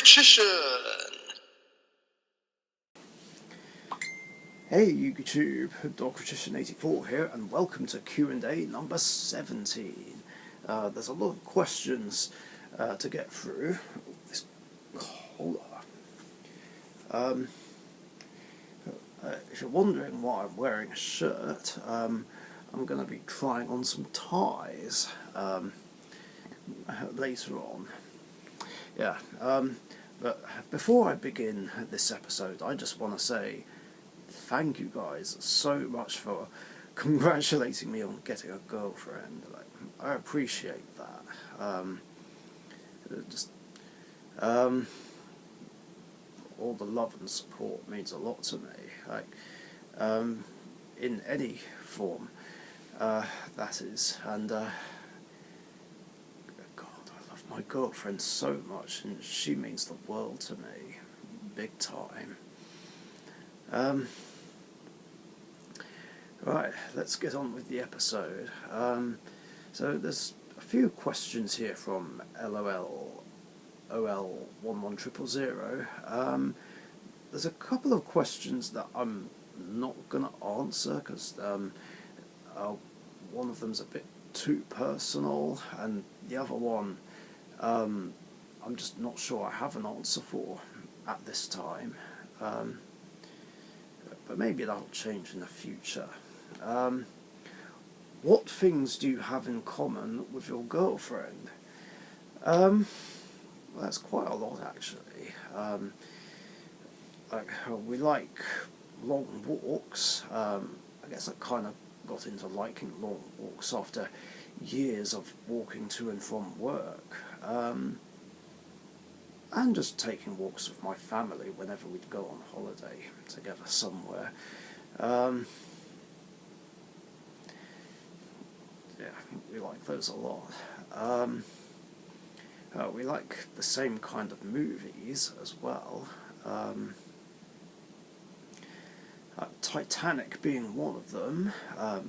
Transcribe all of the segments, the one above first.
Richician! Hey YouTube, Richician84 here, and welcome to Q&A number 17. There's a lot of questions to get through. This collar. If you're wondering why I'm wearing a shirt, I'm going to be trying on some ties later on. Yeah, but before I begin this episode, I just want to say thank you guys so much for congratulating me on getting a girlfriend. Like, I appreciate that. All the love and support means a lot to me. Like, in any form, that is. And God, I love my girlfriend so much, and she means the world to me, big time. Right, let's get on with the episode. So there's a few questions here from LOL110000. There's a couple of questions that I'm not going to answer because one of them's a bit too personal, and the other one I'm just not sure I have an answer for at this time. But maybe that'll change in the future. What things do you have in common with your girlfriend? Well, that's quite a lot, actually. We like long walks. I guess I kind of got into liking long walks after years of walking to and from work. And just taking walks with my family whenever we'd go on holiday together somewhere. Yeah, we like those a lot. We like the same kind of movies as well. Titanic being one of them.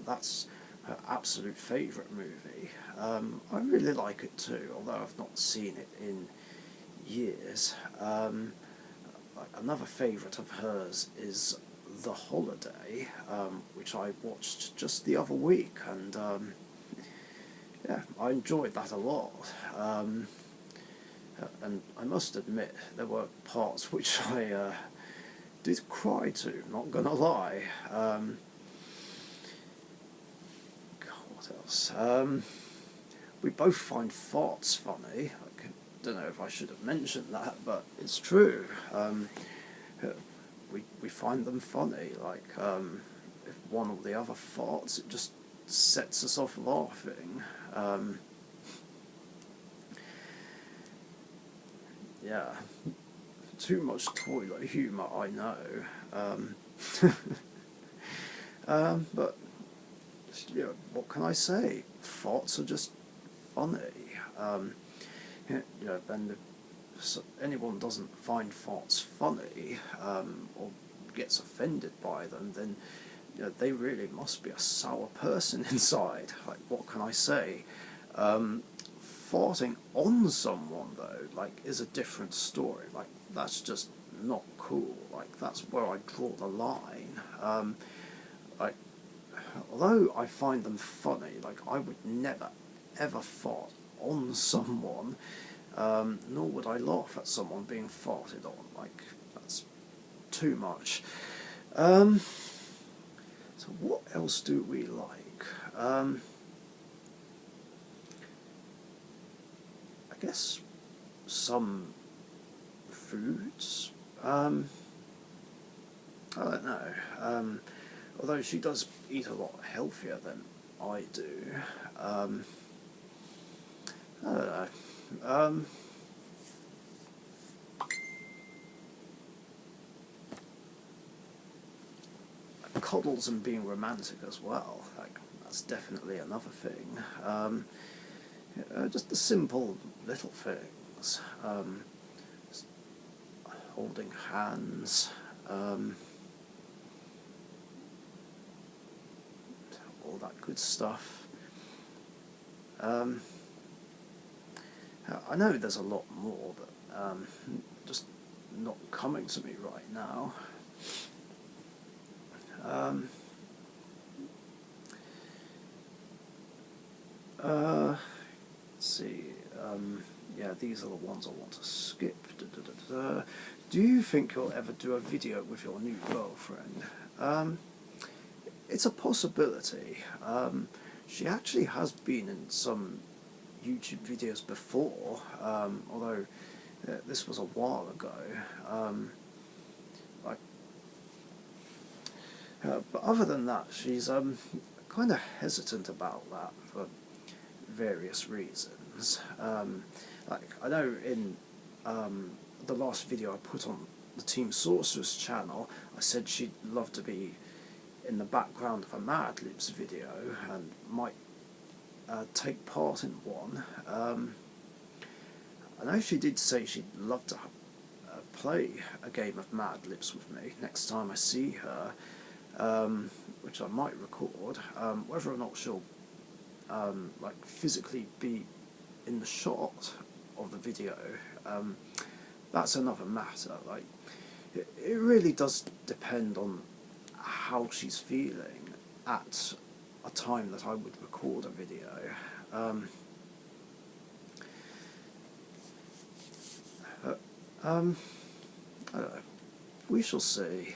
That's her absolute favourite movie. I really like it too, although I've not seen it in years. Another favourite of hers is The Holiday, which I watched just the other week, and yeah, I enjoyed that a lot. And I must admit, there were parts which I did cry to, not gonna lie. What else? We both find farts funny. I don't know if I should have mentioned that, but it's true. We find them funny. Like, if one or the other farts, it just sets us off laughing. Yeah, too much toilet humour, I know. But you know, what can I say? Farts are just funny. You know, and if anyone doesn't find farts funny, or gets offended by them, then you know, they really must be a sour person inside. Like, what can I say? Farting on someone, though, like, is a different story. Like, that's just not cool. Like, that's where I draw the line. Like, although I find them funny, like, I would never, ever fart on someone, nor would I laugh at someone being farted on. Like, that's too much. So what else do we like? I guess some foods. I don't know. Although she does eat a lot healthier than I do. I don't know. Cuddles and being romantic as well. Like, that's definitely another thing. Just the simple little things. Holding hands. All that good stuff. I know there's a lot more, but just not coming to me right now. Let's see. Yeah, these are the ones I want to skip. Do you think you'll ever do a video with your new girlfriend? It's a possibility. She actually has been in some YouTube videos before, although this was a while ago. But other than that, she's kind of hesitant about that for various reasons. Like, I know in the last video I put on the Team Sorcerers channel, I said she'd love to be in the background of a Mad Libs video and might take part in one. I know she did say she'd love to play a game of Mad Libs with me next time I see her, which I might record. Whether or not she'll like physically be in the shot of the video, that's another matter. Like, it really does depend on how she's feeling at a time that I would record a video. I don't know. We shall see.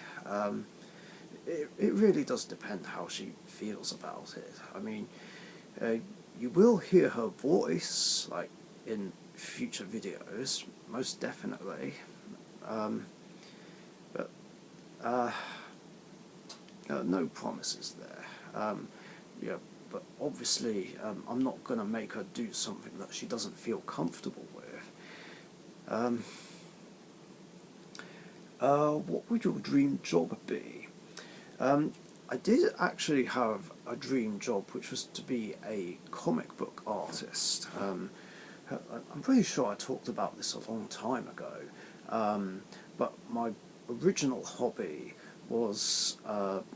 It really does depend how she feels about it. I mean, you will hear her voice, like, in future videos, most definitely. But no promises there. Yeah, but obviously I'm not going to make her do something that she doesn't feel comfortable with. What would your dream job be? I did actually have a dream job, which was to be a comic book artist. I'm pretty sure I talked about this a long time ago, but my original hobby was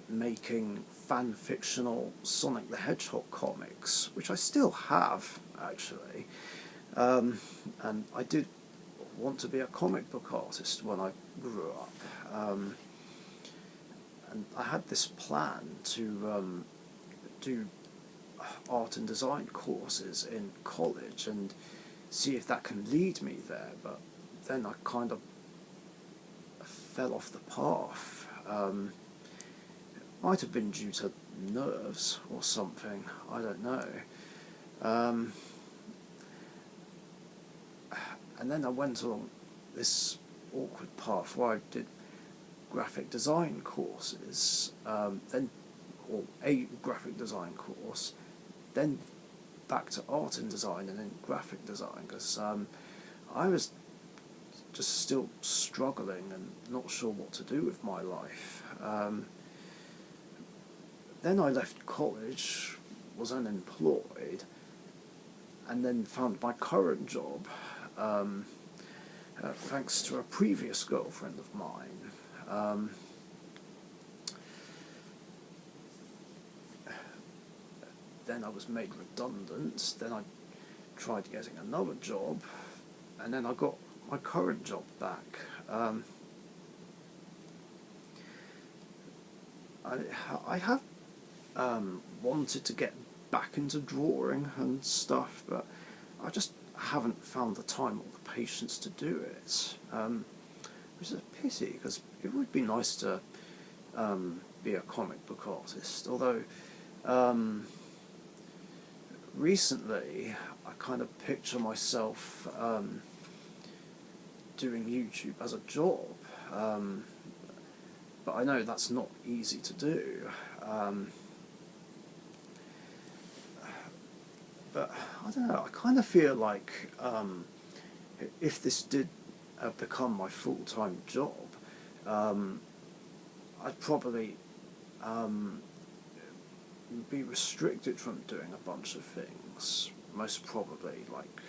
making fan-fictional Sonic the Hedgehog comics, which I still have, actually. And I did want to be a comic book artist when I grew up. And I had this plan to do art and design courses in college and see if that can lead me there, but then I kind of fell off the path. Might have been due to nerves or something, I don't know. And then I went along this awkward path where I did graphic design courses, or a graphic design course, then back to art and design, and then graphic design, because I was just still struggling and not sure what to do with my life. Then I left college, was unemployed, and then found my current job, thanks to a previous girlfriend of mine. Then I was made redundant, then I tried getting another job, and then I got my current job back. I have wanted to get back into drawing and stuff, but I just haven't found the time or the patience to do it, which is a pity, because it would be nice to be a comic book artist, although recently I kind of picture myself doing YouTube as a job, but I know that's not easy to do. But I don't know, I kind of feel like if this did become my full-time job, I'd probably be restricted from doing a bunch of things, most probably, like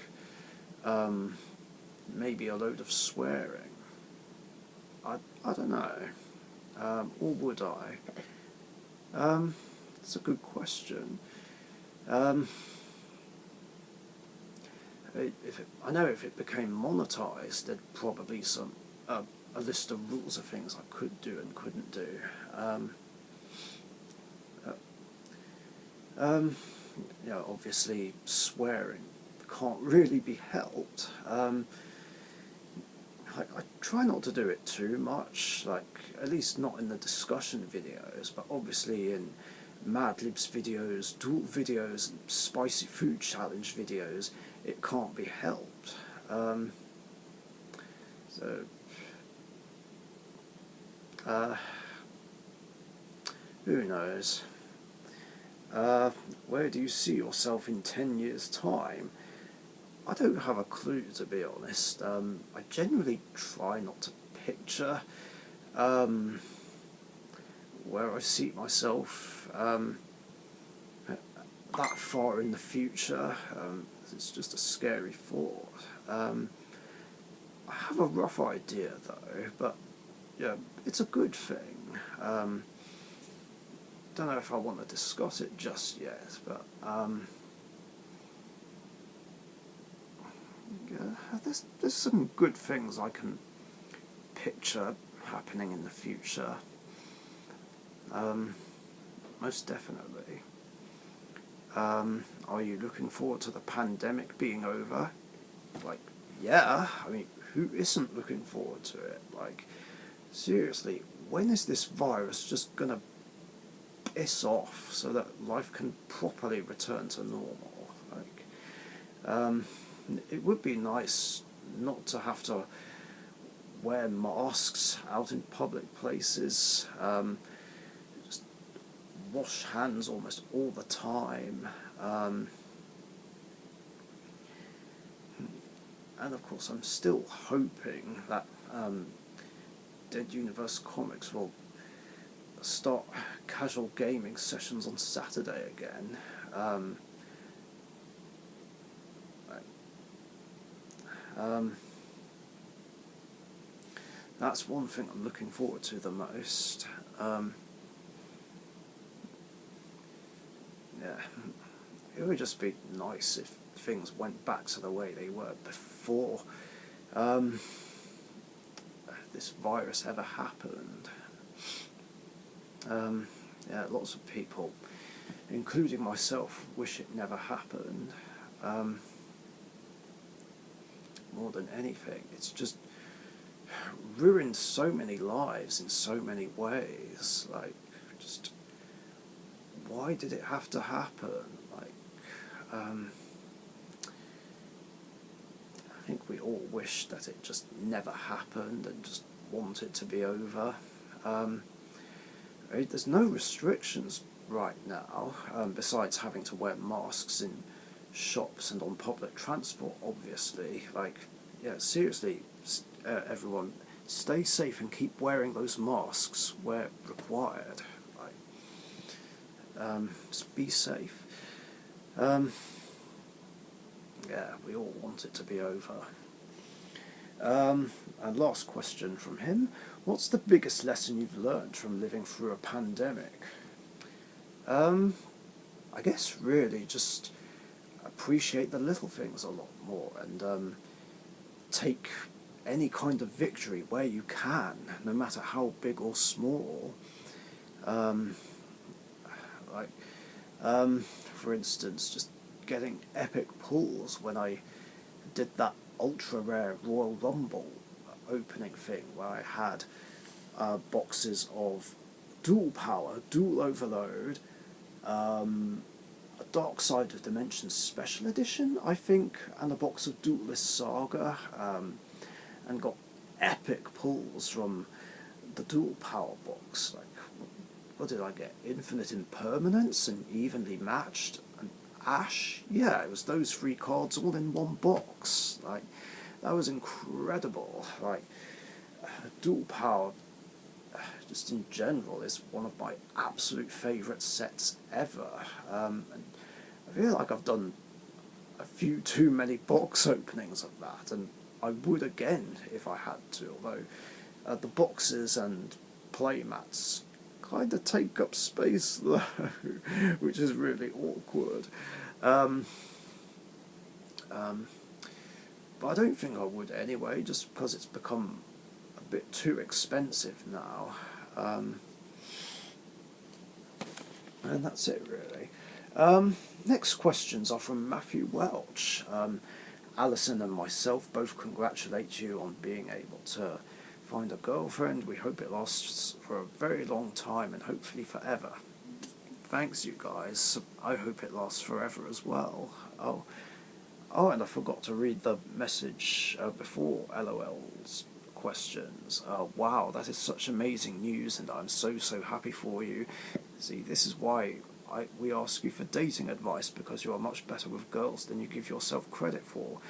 maybe a load of swearing. I don't know, or would I? It's a good question. I know if it became monetized, there'd probably some a list of rules of things I could do and couldn't do. Obviously swearing can't really be helped. I try not to do it too much, like at least not in the discussion videos, but obviously in Mad Libs videos, duel videos, and spicy food challenge videos, it can't be helped. Who knows? Where do you see yourself in 10 years' time? I don't have a clue, to be honest. I generally try not to picture where I see myself that far in the future. It's just a scary thought. I have a rough idea, though, but yeah, it's a good thing. Don't know if I want to discuss it just yet, but there's some good things I can picture happening in the future. Most definitely. Are you looking forward to the pandemic being over? Like, yeah, I mean, who isn't looking forward to it? Like, seriously, when is this virus just gonna piss off so that life can properly return to normal? Like, it would be nice not to have to wear masks out in public places, just wash hands almost all the time, and of course I'm still hoping that Dead Universe Comics will start casual gaming sessions on Saturday again. That's one thing I'm looking forward to the most. Yeah, it would just be nice if things went back to the way they were before this virus ever happened. Yeah, lots of people, including myself, wish it never happened. More than anything, it's just ruined so many lives in so many ways. Like, just why did it have to happen? Like, I think we all wish that it just never happened and just want it to be over. There's no restrictions right now, besides having to wear masks in shops and on public transport, obviously. Like, yeah, seriously, everyone, stay safe and keep wearing those masks where required. Like, just be safe. Yeah, we all want it to be over. And last question from him: what's the biggest lesson you've learned from living through a pandemic? I guess really just appreciate the little things a lot more, and take any kind of victory where you can, no matter how big or small. For instance, just getting epic pulls when I did that ultra rare Royal Rumble opening thing where I had boxes of Dual Power, Dual Overload, a Dark Side of Dimensions Special Edition, I think, and a box of Duelist Saga, and got epic pulls from the Dual Power box. Like, what did I get? Infinite Impermanence and Evenly Matched and Ash? Yeah, it was those 3 cards all in one box. Like, that was incredible. Like, Dual Power, just in general, is one of my absolute favourite sets ever. And I feel like I've done a few too many box openings of that, and I would again if I had to, although the boxes and playmats kind of take up space though, which is really awkward. but I don't think I would anyway, just because it's become a bit too expensive now. And that's it really. Next questions are from Matthew Welch. Alison and myself both congratulate you on being able to find a girlfriend. We hope it lasts for a very long time and hopefully forever. Thanks, you guys. I hope it lasts forever as well. Oh, and I forgot to read the message before LOL's questions. Wow, that is such amazing news, and I'm so happy for you. See, this is why we ask you for dating advice, because you are much better with girls than you give yourself credit for.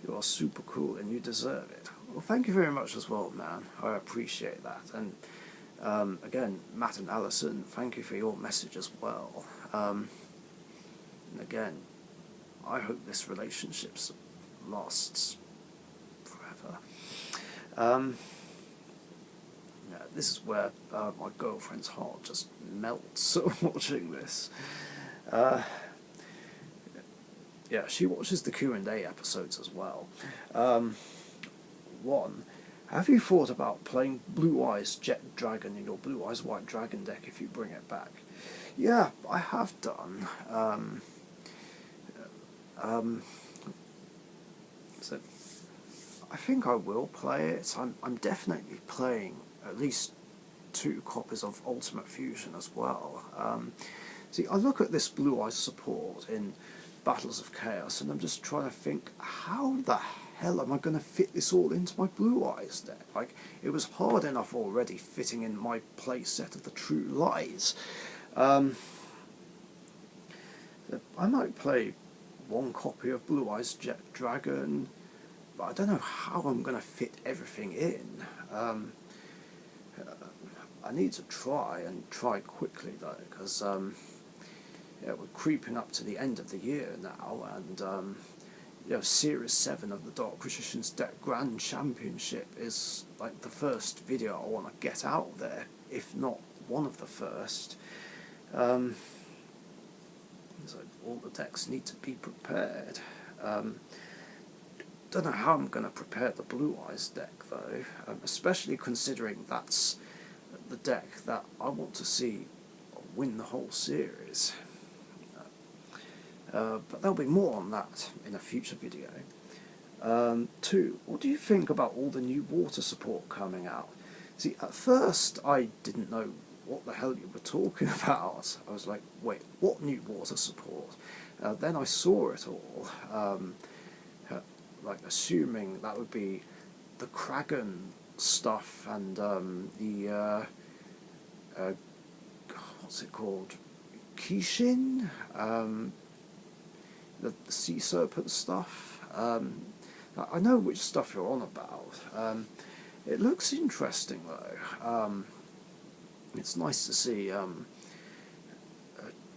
You are super cool and you deserve it. Well, thank you very much as well, man. I appreciate that. And again, Matt and Alison, thank you for your message as well. And again, I hope this relationship lasts forever. Yeah, this is where my girlfriend's heart just melts watching this. Yeah, she watches the Q&A episodes as well. One, have you thought about playing Blue Eyes Jet Dragon in your Blue Eyes White Dragon deck if you bring it back? Yeah, I have done. So I think I will play it. I'm definitely playing at least 2 copies of Ultimate Fusion as well. See, I look at this Blue Eyes support in Battles of Chaos, and I'm just trying to think, how the hell am I going to fit this all into my Blue Eyes deck? Like, it was hard enough already fitting in my play set of the True Lies. I might play 1 copy of Blue Eyes Jet Dragon, but I don't know how I'm going to fit everything in. I need to try quickly though, because yeah, we're creeping up to the end of the year now, and you know, Series 7 of the Dark Richician's Deck Grand Championship is like the first video I want to get out there, if not one of the first. So all the decks need to be prepared. Don't know how I'm going to prepare the Blue Eyes deck though, especially considering that's the deck that I want to see win the whole series. But there'll be more on that in a future video. 2, what do you think about all the new water support coming out? See, at first I didn't know what the hell you were talking about. I was like, wait, what new water support? Then I saw it all, like assuming that would be the Kraken stuff and the what's it called? Kishin? The sea serpent stuff. I know which stuff you're on about. It looks interesting though. It's nice to see a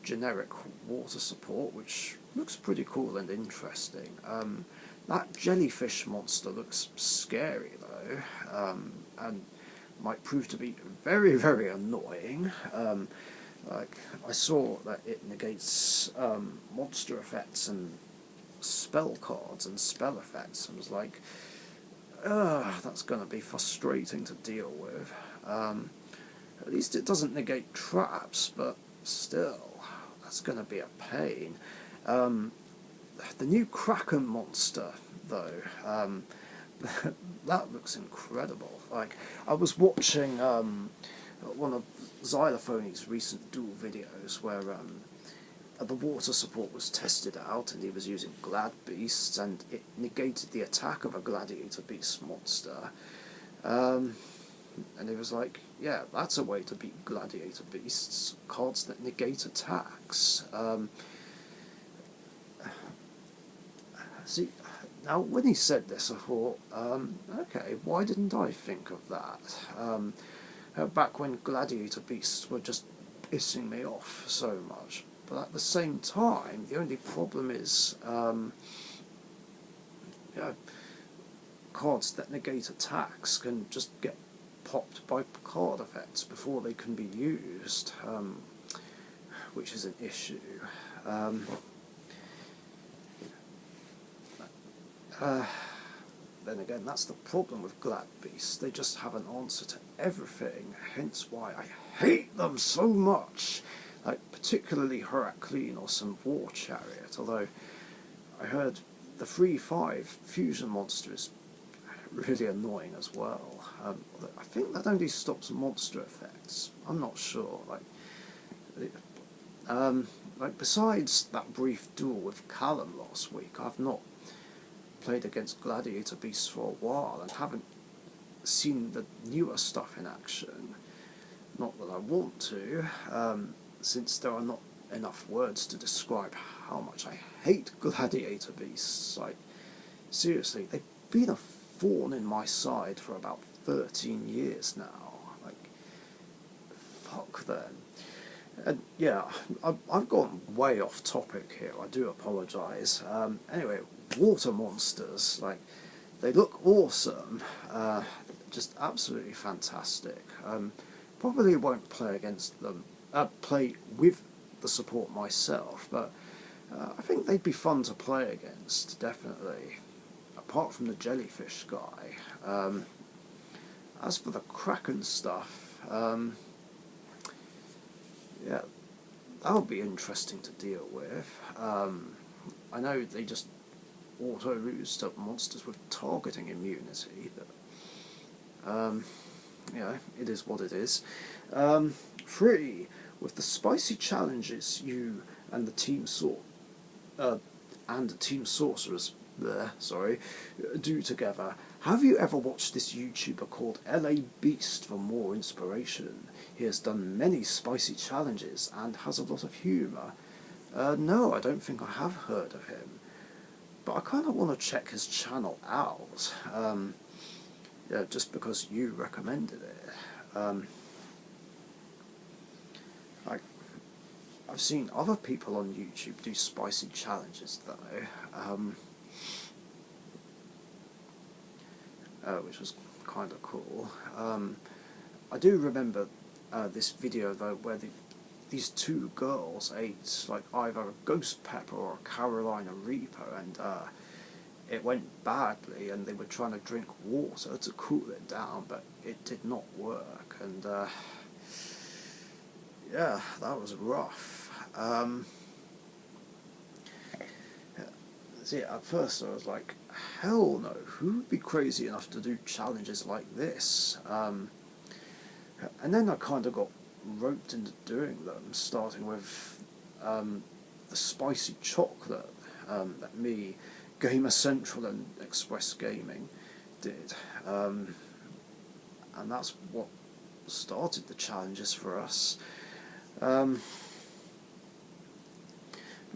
generic water support, which looks pretty cool and interesting. That jellyfish monster looks scary though, and might prove to be very annoying. Like, I saw that it negates monster effects and spell cards and spell effects. I was like, that's going to be frustrating to deal with. At least it doesn't negate traps, but still, that's going to be a pain. The new Kraken Monster, though, that looks incredible. Like, I was watching one of Xylophony's recent duel videos where the water support was tested out, and he was using Glad Beasts, and it negated the attack of a Gladiator Beast monster. And he was like, yeah, that's a way to beat Gladiator Beasts, cards that negate attacks. See, now when he said this I thought, okay, why didn't I think of that? Back when Gladiator Beasts were just pissing me off so much. But at the same time, the only problem is cards that negate attacks can just get popped by card effects before they can be used, which is an issue. then again, that's the problem with Glad Beasts. They just have an answer to everything, hence why I hate them so much. Like, particularly Heraclean or some War Chariot, although I heard the 3-5 fusion monster is really annoying as well. I think that only stops monster effects. I'm not sure. Like besides that brief duel with Callum last week, I've not played against Gladiator Beasts for a while and haven't seen the newer stuff in action. Not that I want to, since there are not enough words to describe how much I hate Gladiator Beasts. Like, seriously, they've been a thorn in my side for about 13 years now. Like, fuck them. And yeah, I've gone way off topic here, I do apologise. Anyway, water monsters, like, they look awesome, just absolutely fantastic. Probably won't play against them, play with the support myself, but I think they'd be fun to play against, definitely, apart from the jellyfish guy. As for the Kraken stuff, yeah, that'll be interesting to deal with. I know they just auto-roost up monsters with targeting immunity, but yeah, it is what it is. 3. With the spicy challenges you and the team Sorcerers do together, have you ever watched this YouTuber called LA Beast for more inspiration? He has done many spicy challenges and has a lot of humour. No, I don't think I have heard of him, but I kind of want to check his channel out, yeah, just because you recommended it. I've seen other people on YouTube do spicy challenges though, which was kind of cool. I do remember this video though where these 2 girls ate like either a ghost pepper or a Carolina Reaper, and it went badly, and they were trying to drink water to cool it down, but it did not work, and yeah, that was rough. See, at first I was like, hell no, who would be crazy enough to do challenges like this? And then I kind of got roped into doing them, starting with the spicy chocolate that me, Gamer Central and Express Gaming did. And that's what started the challenges for us.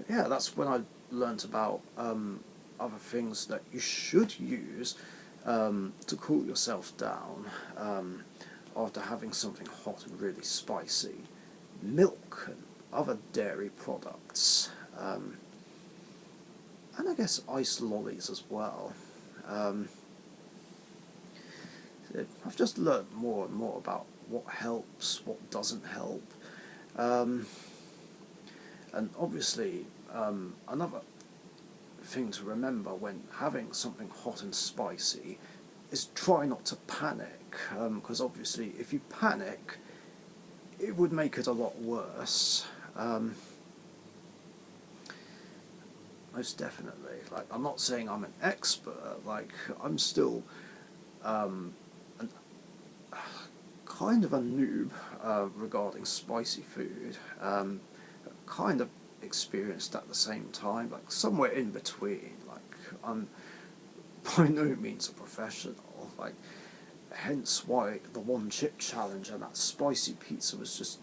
Yeah, that's when I learnt about other things that you should use to cool yourself down after having something hot and really spicy. Milk and other dairy products, and I guess ice lollies as well. I've just learnt more and more about what helps, what doesn't help. And obviously, another thing to remember when having something hot and spicy is try not to panic, because obviously if you panic, it would make it a lot worse. Most definitely. Like, I'm not saying I'm an expert, like, I'm still kind of a noob regarding spicy food. Kind of experienced at the same time, like somewhere in between. Like, I'm by no means a professional, like, hence why the 1 chip challenge and that spicy pizza was just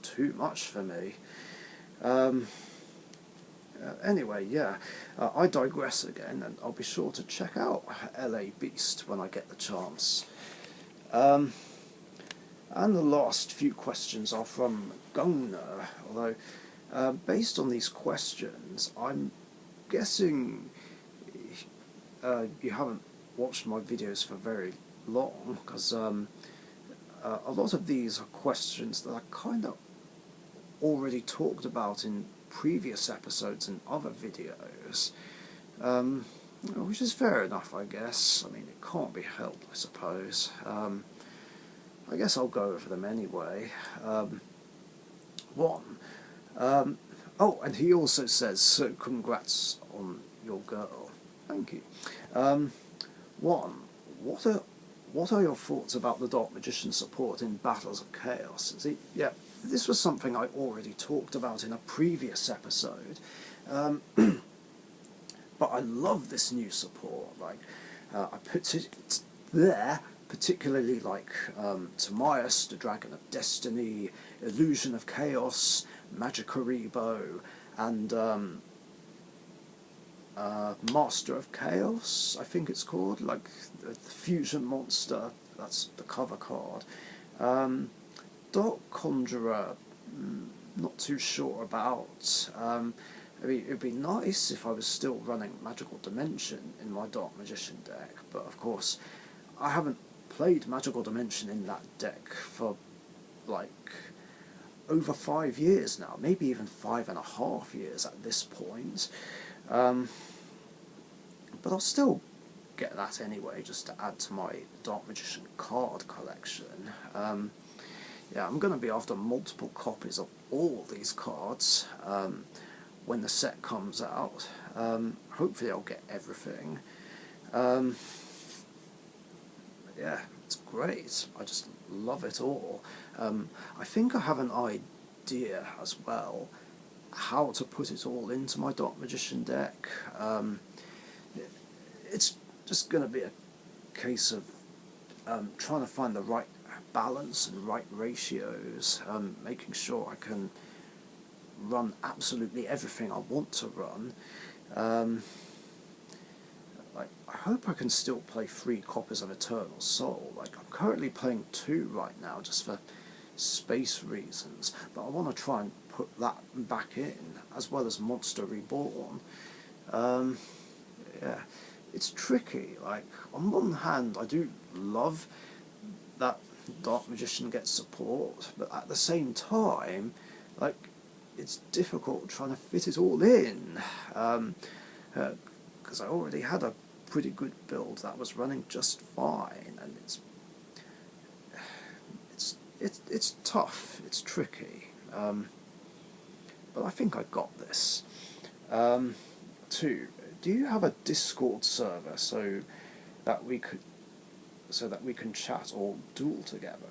too much for me. Anyway, yeah, I digress again, and I'll be sure to check out LA Beast when I get the chance. And the last few questions are from Gunner, although based on these questions, I'm guessing you haven't watched my videos for very long, because a lot of these are questions that I kind of already talked about in previous episodes and other videos. which is fair enough, I guess. I mean, it can't be helped, I suppose. I guess I'll go over them anyway. One. Oh, and he also says, so congrats on your girl. Thank you. One. What are your thoughts about the Dark Magician support in Battles of Chaos? See, yeah, this was something I already talked about in a previous episode. But I love this new support. Like, I put it there, particularly like Timaeus, the Dragon of Destiny, Illusion of Chaos, Magicaribo, and Master of Chaos, I think it's called, like the Fusion Monster, that's the cover card. Dark Conjurer, not too sure about. I mean, it'd be nice if I was still running Magical Dimension in my Dark Magician deck, but of course, I haven't played Magical Dimension in that deck for, like, over 5 years now, maybe even 5.5 years at this point. But I'll still get that anyway, just to add to my Dark Magician card collection. Yeah, I'm going to be after multiple copies of all these cards when the set comes out. Hopefully I'll get everything. Yeah, it's great. I just love it all. I think I have an idea as well how to put it all into my Dark Magician deck. It's just going to be a case of trying to find the right balance and right ratios, making sure I can run absolutely everything I want to run. Like, I hope I can still play 3 copies of Eternal Soul. Like, I'm currently playing 2 right now just for space reasons, but I want to try and put that back in, as well as Monster Reborn. Yeah, it's tricky. Like, on one hand, I do love that Dark Magician gets support, but at the same time, like, it's difficult trying to fit it all in, because I already had a pretty good build that was running just fine, and it's tough, it's tricky, but I think I got this. 2. Do you have a Discord server so that we can chat or duel together?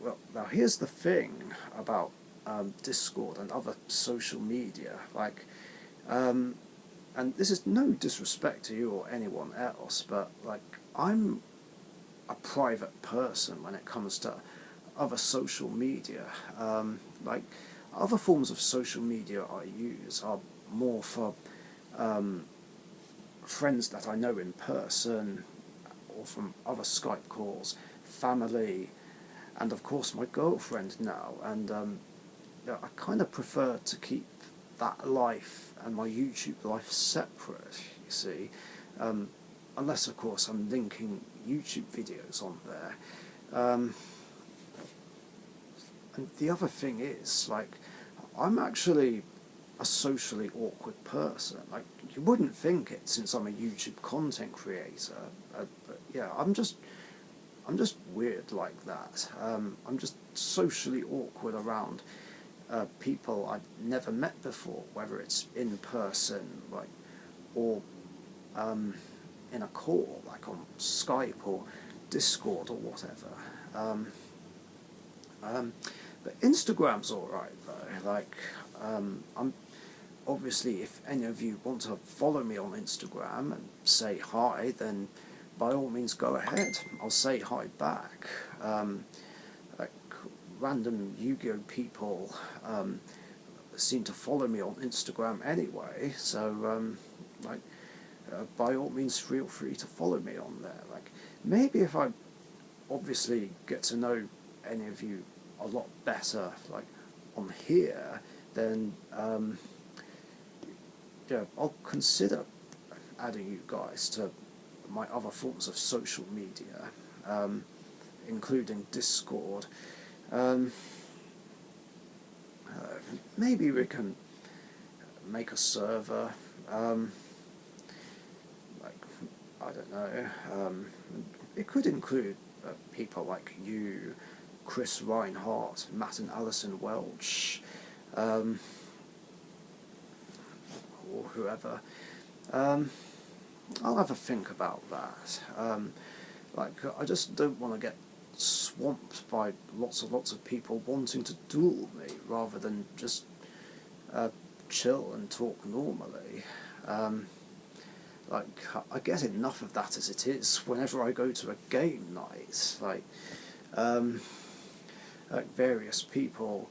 Well, now here's the thing about Discord and other social media. Like, and this is no disrespect to you or anyone else, but like, I'm a private person when it comes to other social media. Like, other forms of social media I use are more for friends that I know in person, or from other Skype calls, family, and of course my girlfriend now. And I kind of prefer to keep that life and my YouTube life separate, you see, unless of course I'm linking YouTube videos on there. And the other thing is, like, I'm actually a socially awkward person. Like, you wouldn't think it since I'm a YouTube content creator, but yeah, I'm just weird like that. I'm just socially awkward around people I've never met before, whether it's in person, like, or in a call, like on Skype or Discord or whatever. But Instagram's alright though. Like, I'm obviously, if any of you want to follow me on Instagram and say hi, then by all means go ahead. I'll say hi back. Like, random Yu-Gi-Oh people seem to follow me on Instagram anyway, so like, by all means feel free to follow me on there. Like, maybe if I obviously get to know any of you a lot better, like, on here, then yeah, I'll consider adding you guys to my other forms of social media, including Discord. Maybe we can make a server, Like, I don't know, it could include people like you, Chris Reinhardt, Matt and Alison Welch, or whoever. I'll have a think about that. Like, I just don't want to get swamped by lots of people wanting to duel me rather than just chill and talk normally. Like, I get enough of that as it is whenever I go to a game night. Like various people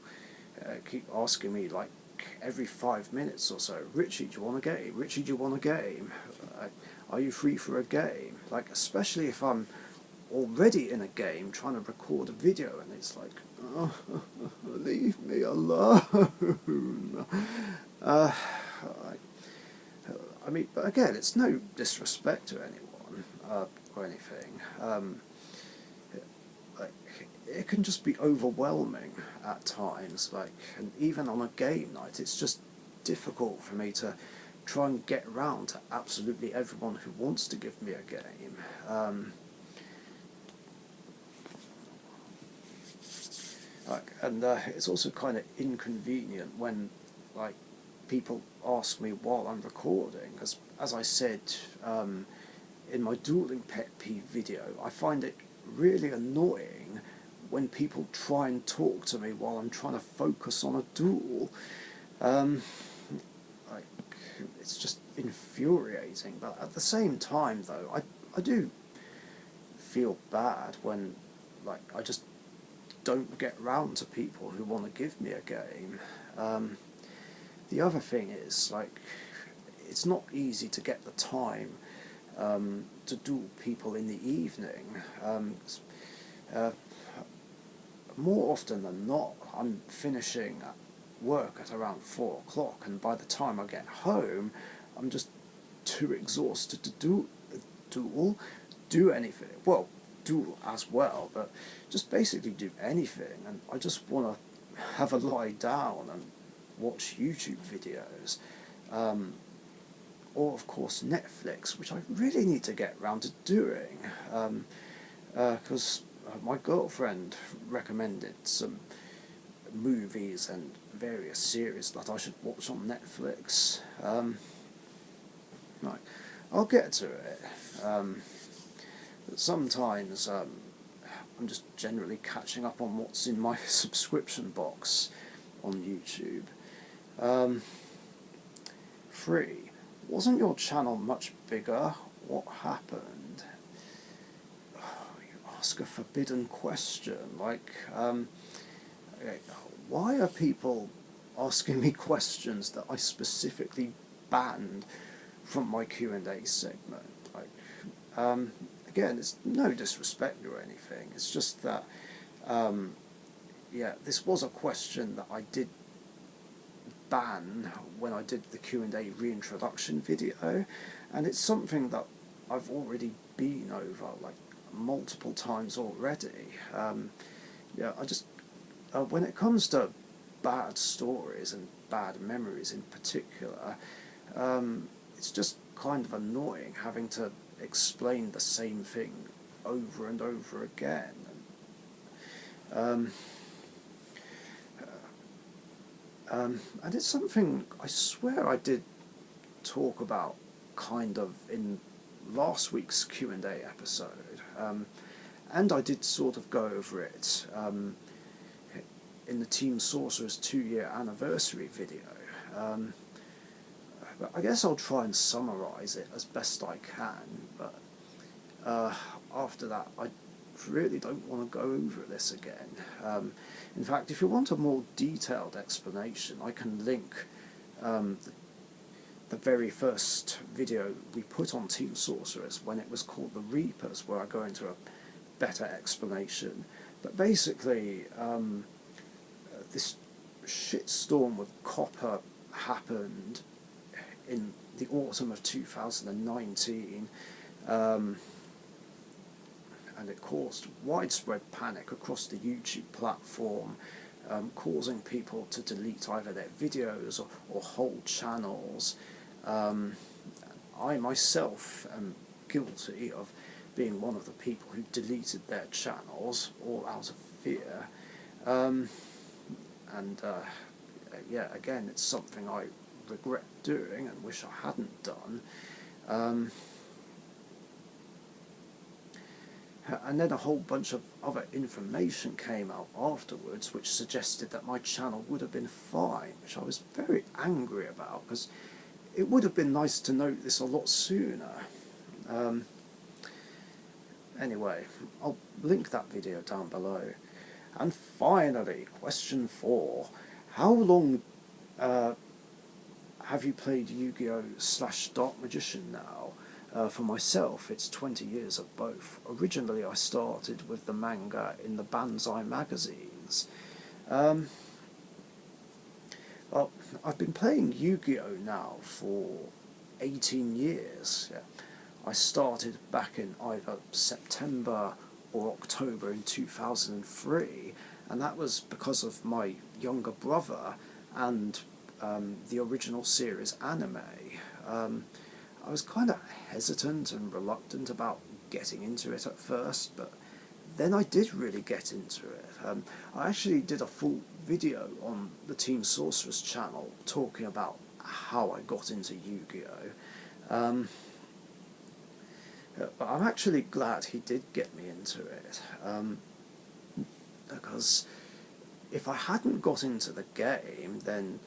keep asking me, like, every 5 minutes or so, Richie, do you want a game? Richie, do you want a game? Are you free for a game? Like, especially if I'm already in a game trying to record a video and it's like, oh, leave me alone. I mean, but again, it's no disrespect to anyone or anything. Like, it can just be overwhelming at times. Like, and even on a game night, it's just difficult for me to try and get round to absolutely everyone who wants to give me a game. It's also kind of inconvenient when, like, people ask me while I'm recording, because as I said in my dueling pet peeve video, I find it really annoying when people try and talk to me while I'm trying to focus on a duel. Like, it's just infuriating, but at the same time though, I do feel bad when, like, I just don't get round to people who want to give me a game. The other thing is, like, it's not easy to get the time to duel people in the evening. More often than not, I'm finishing work at around 4 o'clock, and by the time I get home, I'm just too exhausted to do anything. Well, duel as well, but just basically do anything, and I just want to have a lie down and watch YouTube videos, or of course Netflix, which I really need to get round to doing, because my girlfriend recommended some movies and various series that I should watch on Netflix. Right, I'll get to it. But sometimes I'm just generally catching up on what's in my subscription box on YouTube. 3. Wasn't your channel much bigger? What happened? Oh, you ask a forbidden question. Like, why are people asking me questions that I specifically banned from my Q&A segment? Like, again, it's no disrespect or anything. It's just that, yeah, this was a question that I did ban when I did the Q&A reintroduction video, and it's something that I've already been over, like, multiple times already. Yeah, I just, when it comes to bad stories and bad memories in particular, it's just kind of annoying having to explain the same thing over and over again. And it's something I swear I did talk about kind of in last week's Q&A episode, and I did sort of go over it in the Team Sorcerers 2-year anniversary video. But I guess I'll try and summarise it as best I can, but after that I really don't want to go over this again. In fact, if you want a more detailed explanation, I can link the very first video we put on Team Sorcerers when it was called The Reapers, where I go into a better explanation. But basically, this shitstorm with copper happened in the autumn of 2019, and it caused widespread panic across the YouTube platform, causing people to delete either their videos or whole channels. I myself am guilty of being one of the people who deleted their channels all out of fear. Yeah, again, it's something I regret doing and wish I hadn't done. And then a whole bunch of other information came out afterwards which suggested that my channel would have been fine, which I was very angry about, because it would have been nice to know this a lot sooner. Anyway, I'll link that video down below. And finally, question 4. How long have you played Yu-Gi-Oh! / Dark Magician now? For myself, it's 20 years of both. Originally, I started with the manga in the Banzai magazines. Well, I've been playing Yu-Gi-Oh! Now for 18 years. Yeah. I started back in either September or October in 2003, and that was because of my younger brother and the original series anime. I was kind of hesitant and reluctant about getting into it at first, but then I did really get into it. I actually did a full video on the Team Sorcerers channel talking about how I got into Yu-Gi-Oh! But I'm actually glad he did get me into it, because if I hadn't got into the game, then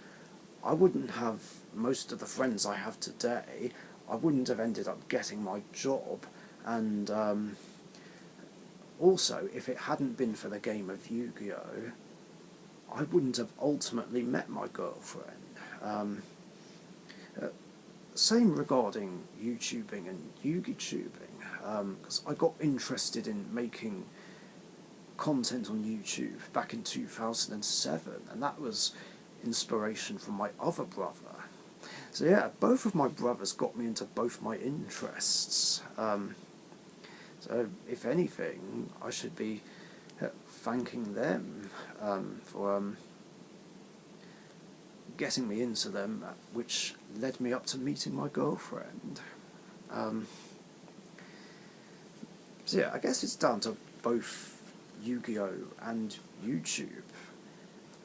I wouldn't have most of the friends I have today. I wouldn't have ended up getting my job, and also, if it hadn't been for the game of Yu-Gi-Oh!, I wouldn't have ultimately met my girlfriend. Same regarding YouTubing and Yugi-tubing, because I got interested in making content on YouTube back in 2007, and that was inspiration from my other brother. So yeah, both of my brothers got me into both my interests. So if anything, I should be thanking them for getting me into them, which led me up to meeting my girlfriend. So yeah, I guess it's down to both Yu-Gi-Oh! And YouTube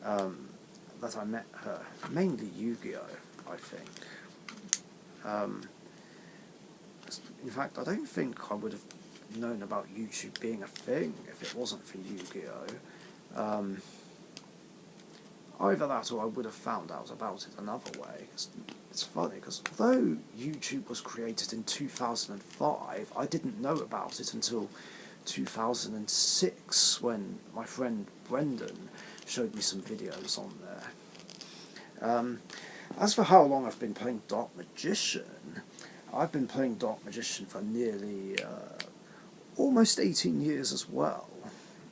that I met her. Mainly Yu-Gi-Oh! I think. In fact, I don't think I would have known about YouTube being a thing if it wasn't for Yu-Gi-Oh! Either that or I would have found out about it another way. It's funny, because although YouTube was created in 2005, I didn't know about it until 2006, when my friend Brendan showed me some videos on there. As for how long I've been playing Dark Magician, I've been playing Dark Magician for nearly almost 18 years as well,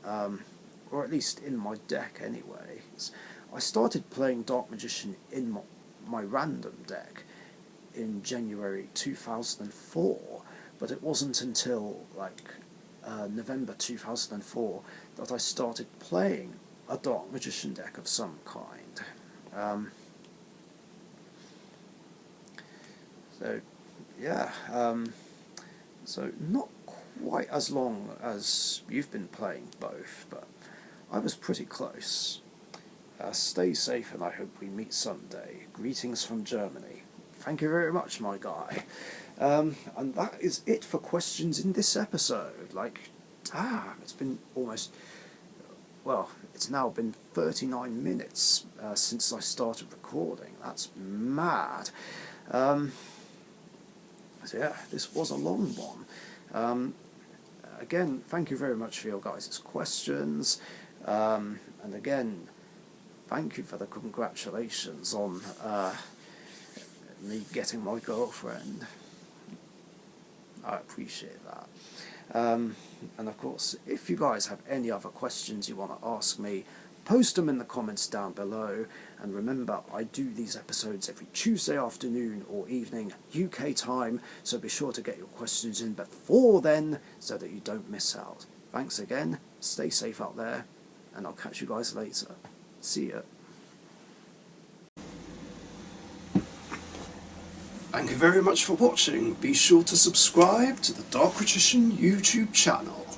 or at least in my deck anyway. I started playing Dark Magician in my random deck in January 2004, but it wasn't until November 2004 that I started playing a Dark Magician deck of some kind. So yeah, so not quite as long as you've been playing both, but I was pretty close. Stay safe, and I hope we meet someday. Greetings from Germany. Thank you very much, my guy. And that is it for questions in this episode. It's been almost... Well, it's now been 39 minutes since I started recording. That's mad. So yeah, this was a long one. Again, thank you very much for your guys' questions. And again, thank you for the congratulations on me getting my girlfriend. I appreciate that. And of course, if you guys have any other questions you want to ask me, post them in the comments down below. And remember, I do these episodes every Tuesday afternoon or evening, UK time, so be sure to get your questions in before then so that you don't miss out. Thanks again, stay safe out there, and I'll catch you guys later. See ya. Thank you very much for watching. Be sure to subscribe to the Dark Richician YouTube channel.